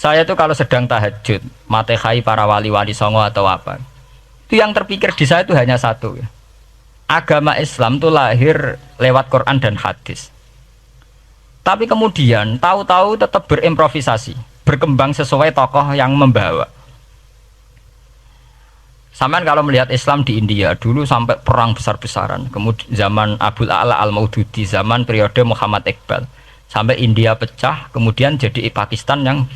Saya tuh kalau sedang tahajud, matehai para wali-wali songo atau apa, itu yang terpikir di saya itu hanya satu. Agama Islam itu lahir lewat Quran dan hadis. Tapi kemudian tahu-tahu tetap berimprovisasi, berkembang sesuai tokoh yang membawa. Sampean kalau melihat Islam di India dulu sampai perang besar-besaran, kemudian zaman Abul A'la Al-Maududi, zaman periode Muhammad Iqbal, sampai India pecah, kemudian jadi Pakistan yang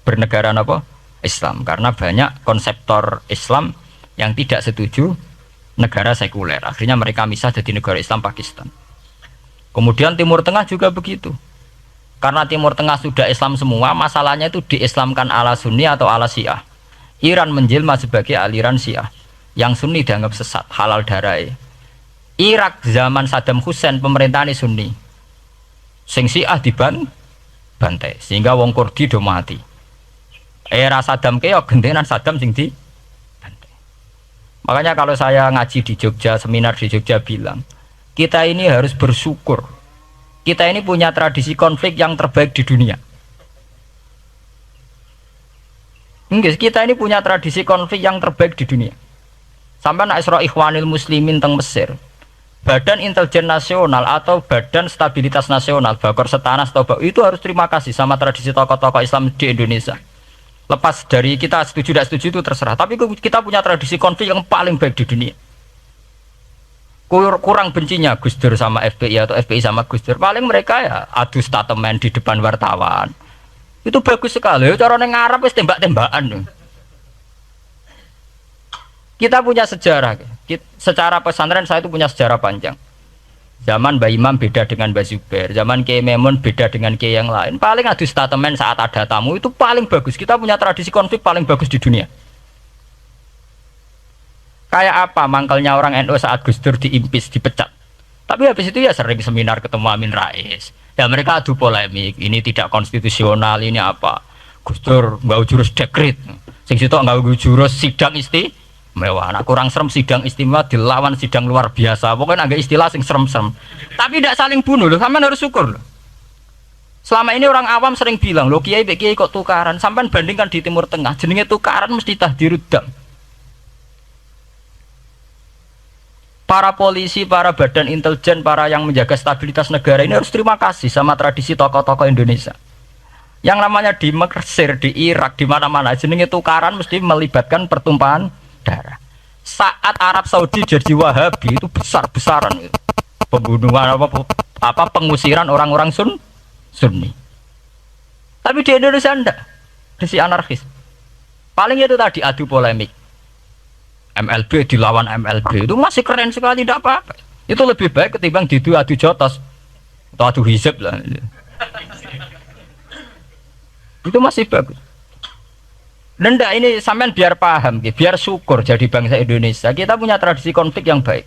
bernegara apa? Islam, karena banyak konseptor Islam yang tidak setuju negara sekuler. Akhirnya mereka misah jadi negara Islam Pakistan. Kemudian Timur Tengah juga begitu. Karena Timur Tengah sudah Islam semua, masalahnya itu diislamkan ala Sunni atau ala Syiah. Iran menjelma sebagai aliran Syiah. Yang Sunni dianggap sesat, halal darah. Irak zaman Saddam Hussein pemerintahan Sunni. Sing Syiah dibantai sehingga wong Kurdi do mati. Era Saddam keok gentenan Saddam sing di bantai. Makanya kalau saya ngaji di Jogja, seminar di Jogja bilang, kita ini harus bersyukur. Kita ini punya tradisi konflik yang terbaik di dunia. Enggak, kita ini punya tradisi konflik yang terbaik di dunia. Sampai nak Isra Ikhwanil Muslimin teng Mesir, Badan Intelijen Nasional atau Badan Stabilitas Nasional, Bakor Setanas itu harus terima kasih sama tradisi tokoh-tokoh Islam di Indonesia. Lepas dari kita setuju tidak setuju itu terserah, tapi kita punya tradisi konflik yang paling baik di dunia. Kurang bencinya Gus Dur sama FPI atau FPI sama Gus Dur, paling mereka ya adu statement di depan wartawan. Itu bagus sekali. Cara neng Arab wis tembak-tembakan. Kita punya sejarah. Secara pesantren saya itu punya sejarah panjang. Zaman Mbah Imam beda dengan Mbah Zubair, zaman Kiai Memun beda dengan Kiai yang lain. Paling adu statement saat ada tamu itu paling bagus. Kita punya tradisi konflik paling bagus di dunia. Kayak apa mangkelnya orang NU saat Gus Dur diimpis, dipecat. Tapi habis itu ya sering seminar ketemu Amin Rais. Ya mereka adu polemik, ini tidak konstitusional, ini apa? Gus Dur nggak jurus dekret, sing situ nggak jurus sidang istimewa. Nah, kurang serem sidang istimewa dilawan sidang luar biasa. Pokoknya agak istilah sing serem-serem. Tapi tidak saling bunuh loh, sampean harus syukur loh. Selama ini orang awam sering bilang, loh kiai kok tukaran. Sampean bandingkan di Timur Tengah, jenenge tukaran mesti tahdirudam. Para polisi, para badan intelijen, para yang menjaga stabilitas negara ini harus terima kasih sama tradisi tokoh-tokoh Indonesia. Yang namanya di Mesir, di Irak, di mana-mana jenenge tukaran mesti melibatkan pertumpahan darah. Saat Arab Saudi jadi Wahabi itu besar-besaran itu. Pembunuhan apa pengusiran orang-orang Sunni. Tapi di Indonesia enggak. Desi anarkis. Paling itu tadi adu polemik. MLB dilawan MLB itu masih keren sekali, tidak apa-apa. Itu lebih baik ketimbang adu jotos atau adu hizib lah. Itu masih bagus. Dan ini sampean biar paham, biar syukur jadi bangsa Indonesia. Kita punya tradisi konflik yang baik.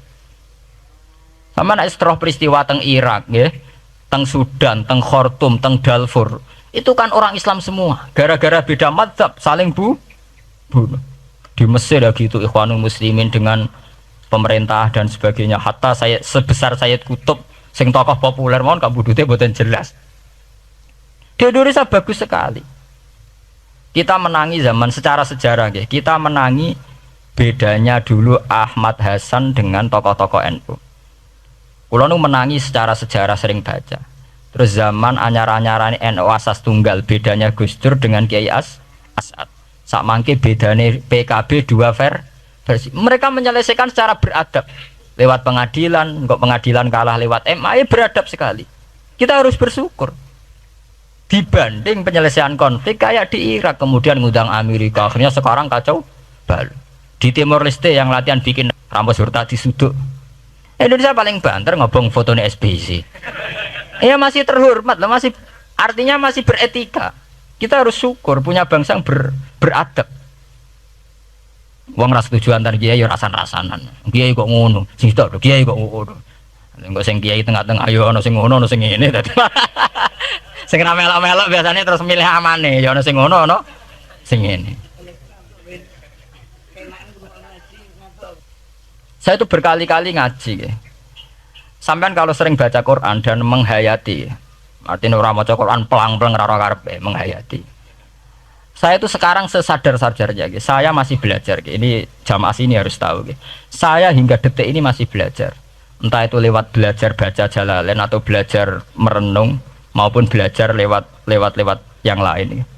Sama nak setelah peristiwa teng Irak, teng Sudan, teng Khartoum, teng Darfur, itu kan orang Islam semua. Gara-gara beda mazhab saling bunuh. Di Mesir ya gitu, Ikhwanul Muslimin dengan pemerintah dan sebagainya. Hatta saya sebesar Sayyid Qutb, sing tokoh populer mohon gak budutnya boten jelas. Di Indonesia bagus sekali. Kita menangi zaman secara sejarah, kita menangi bedanya dulu Ahmad Hasan dengan tokoh-tokoh NU. Kulo nu menangi secara sejarah sering baca. Terus zaman anyar-anyaran NU asas tunggal, bedanya Gus Dur dengan Kiai As'ad. Sak mangke bedane PKB dua versi. Mereka menyelesaikan secara beradab lewat pengadilan, kok pengadilan kalah lewat MA, beradab sekali. Kita harus bersyukur. Dibanding penyelesaian konflik kayak di Irak kemudian ngundang Amerika, akhirnya sekarang kacau balau. Di Timor Leste yang latihan bikin Ramos Hurtadi suduk. Indonesia paling banter ngobong fotonya SBC. Ya masih terhormat lah, masih artinya masih beretika. Kita harus syukur punya bangsa yang beradab. Wong ras setuju antar kiai ya rasan-rasanan. Kiai kok ngono, sing tok kiai kok ngono. Engko sing kiai tengah-tengah ayo ana sing ngono ana sing ngene dadi. Sing ra melok-melok biasanya terus milih amane, ya ana sing ngono ana sing ngene. Saya itu berkali-kali ngaji. Sampean kalau sering baca Quran dan menghayati, artinya orang maca Quran pelang-pelang ora karepe menghayati. Saya itu sekarang sesadar-sadarnya, gitu. Saya masih belajar. Gitu. Ini jamaah sini harus tahu. Gitu. Saya hingga detik ini masih belajar. Entah itu lewat belajar baca Jalalain atau belajar merenung maupun belajar lewat yang lain. Gitu.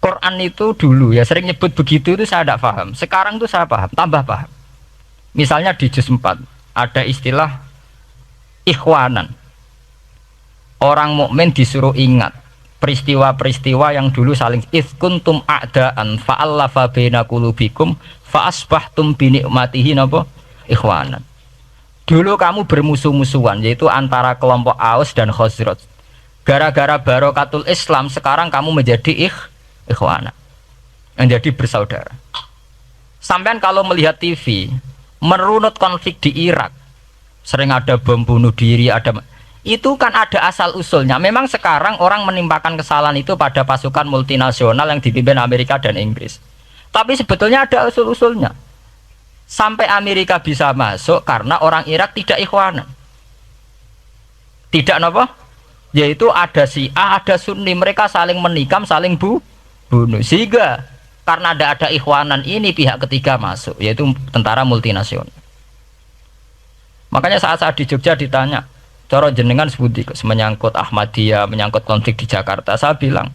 Quran itu dulu ya sering nyebut begitu itu saya tidak paham. Sekarang tuh saya paham, tambah paham. Misalnya di juz 4 ada istilah ikhwanan. Orang mukmin disuruh ingat peristiwa-peristiwa yang dulu saling kuntum a'daan fa'allafa baina qulubikum fa'asbahtum bi ni'matihi napa ikhwanan. Dulu kamu bermusuh-musuhan yaitu antara kelompok Aus dan Khazraj. Gara-gara barokatul Islam sekarang kamu menjadi ikhwanan. Menjadi bersaudara. Sampean kalau melihat TV merunut konflik di Irak, sering ada bom bunuh diri, itu kan ada asal usulnya. Memang sekarang orang menimpakan kesalahan itu pada pasukan multinasional yang dipimpin Amerika dan Inggris. Tapi sebetulnya ada usul-usulnya. Sampai Amerika bisa masuk karena orang Irak tidak ikhwanan. Tidak apa? Yaitu ada Syiah, ada Sunni, mereka saling menikam, saling bunuh. Sehingga karena ada ikhwanan ini pihak ketiga masuk, yaitu tentara multinasional. Makanya saat di Jogja ditanya, cara jenengan sebuti menyangkut Ahmadiyah, menyangkut konflik di Jakarta, saya bilang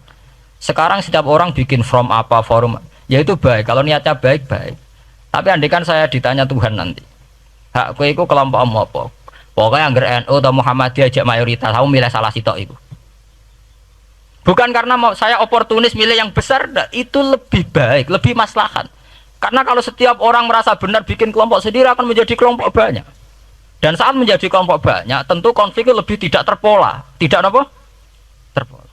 sekarang setiap orang bikin from apa forum, yaitu baik kalau niatnya baik-baik. Tapi andaikan saya ditanya Tuhan nanti, hak kowe iku kelompok apa? Pokoknya anggar NU atau Muhammadiyah ajak mayoritas, kamu milih salah sitok itu. Bukan karena saya oportunis milih yang besar, itu lebih baik, lebih maslahat. Karena kalau setiap orang merasa benar bikin kelompok sendiri akan menjadi kelompok banyak. Dan saat menjadi kelompok banyak, tentu konfliknya lebih tidak terpola. Tidak apa? Terpola.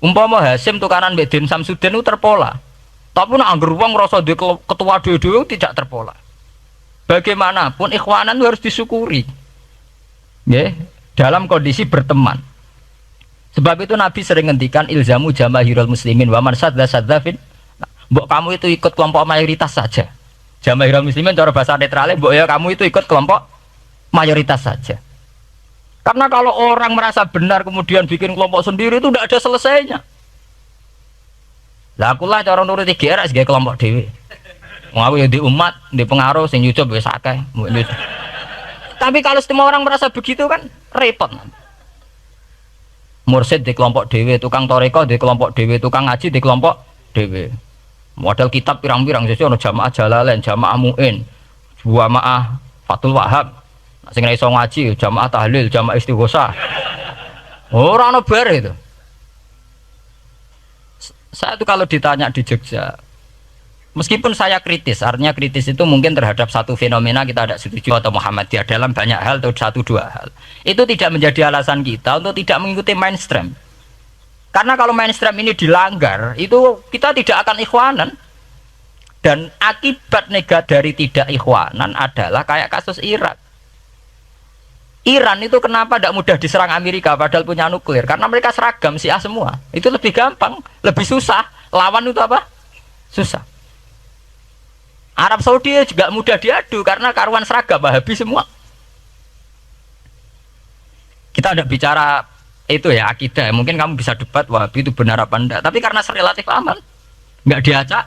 Umpama Hasim tukaran Mbak Din Samsudin itu terpola. Tapi nak anggar wong ngrasa di ketua dhewe tidak terpola. Bagaimanapun ikhwanan harus disyukuri. Nggih, dalam kondisi berteman. Sebab itu Nabi sering ngendikan ilzamu jamaahirul muslimin wa man sadza sadzafin. Mbok kamu itu ikut kelompok mayoritas saja. Jamaahirul muslimin cara bahasa netralnya mbok ya kamu itu ikut kelompok mayoritas saja. Karena kalau orang merasa benar kemudian bikin kelompok sendiri itu tidak ada selesainya. Lah akulah cara nuruti GR sebagai kelompok dhewe. Wong aku ya di umat, di pengaruh sing nyucup wis akeh. Tapi kalau semua orang merasa begitu kan repot. Mursid di kelompok dhewe, tukang toreko di kelompok dhewe, tukang ngaji di kelompok dhewe. Model kitab pirang-pirang sesuk ono jamaah Jalalain, jamaah Muin, jamaah Fathul Wahab. Sing ora iso ngaji, jamaah tahlil, jamaah istighosah. Ora ono bar itu. Saya itu kalau ditanya di Jogja, meskipun saya kritis, artinya kritis itu mungkin terhadap satu fenomena kita tidak setuju atau Muhammadiyah dalam banyak hal atau satu dua hal. Itu tidak menjadi alasan kita untuk tidak mengikuti mainstream. Karena kalau mainstream ini dilanggar, itu kita tidak akan ikhwanan. Dan akibat negatif dari tidak ikhwanan adalah kayak kasus Irak. Iran itu kenapa tidak mudah diserang Amerika padahal punya nuklir? Karena mereka seragam Syiah semua. Itu lebih gampang, lebih susah. Lawan itu apa? Susah. Arab Saudi juga mudah diadu karena karuan seragam Wahabi semua. Kita tidak bicara itu ya akidah. Mungkin kamu bisa debat Wahabi itu benar apa enggak. Tapi karena relatif aman, nggak diacak.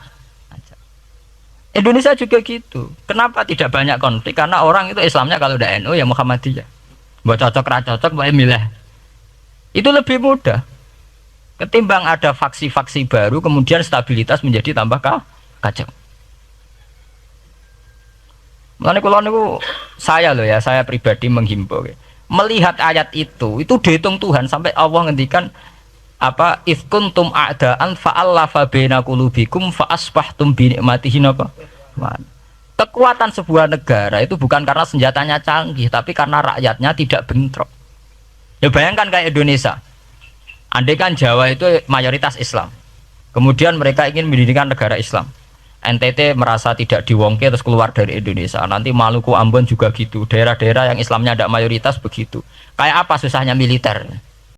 Indonesia juga gitu. Kenapa tidak banyak konflik? Karena orang itu Islamnya kalau udah NU ya Muhammadiyah. Buat cocok ra cocok boleh milih. Itu lebih mudah. Ketimbang ada faksi-faksi baru kemudian stabilitas menjadi tambah kacau. Makanya kalau niku saya loh ya, saya pribadi menghimbau ya. Melihat ayat itu dihitung Tuhan sampai Allah ngendikan apa kuntum a'daan fa'allafa baina qulubikum fa asbahtum bi ni'matihi apa? Kekuatan sebuah negara itu bukan karena senjatanya canggih, tapi karena rakyatnya tidak bentrok. Ya bayangkan kayak Indonesia. Andai kan Jawa itu mayoritas Islam. Kemudian mereka ingin mendirikan negara Islam. NTT merasa tidak diwongke terus keluar dari Indonesia. Nanti Maluku, Ambon juga gitu. Daerah-daerah yang Islamnya tidak mayoritas begitu. Kayak apa susahnya militer?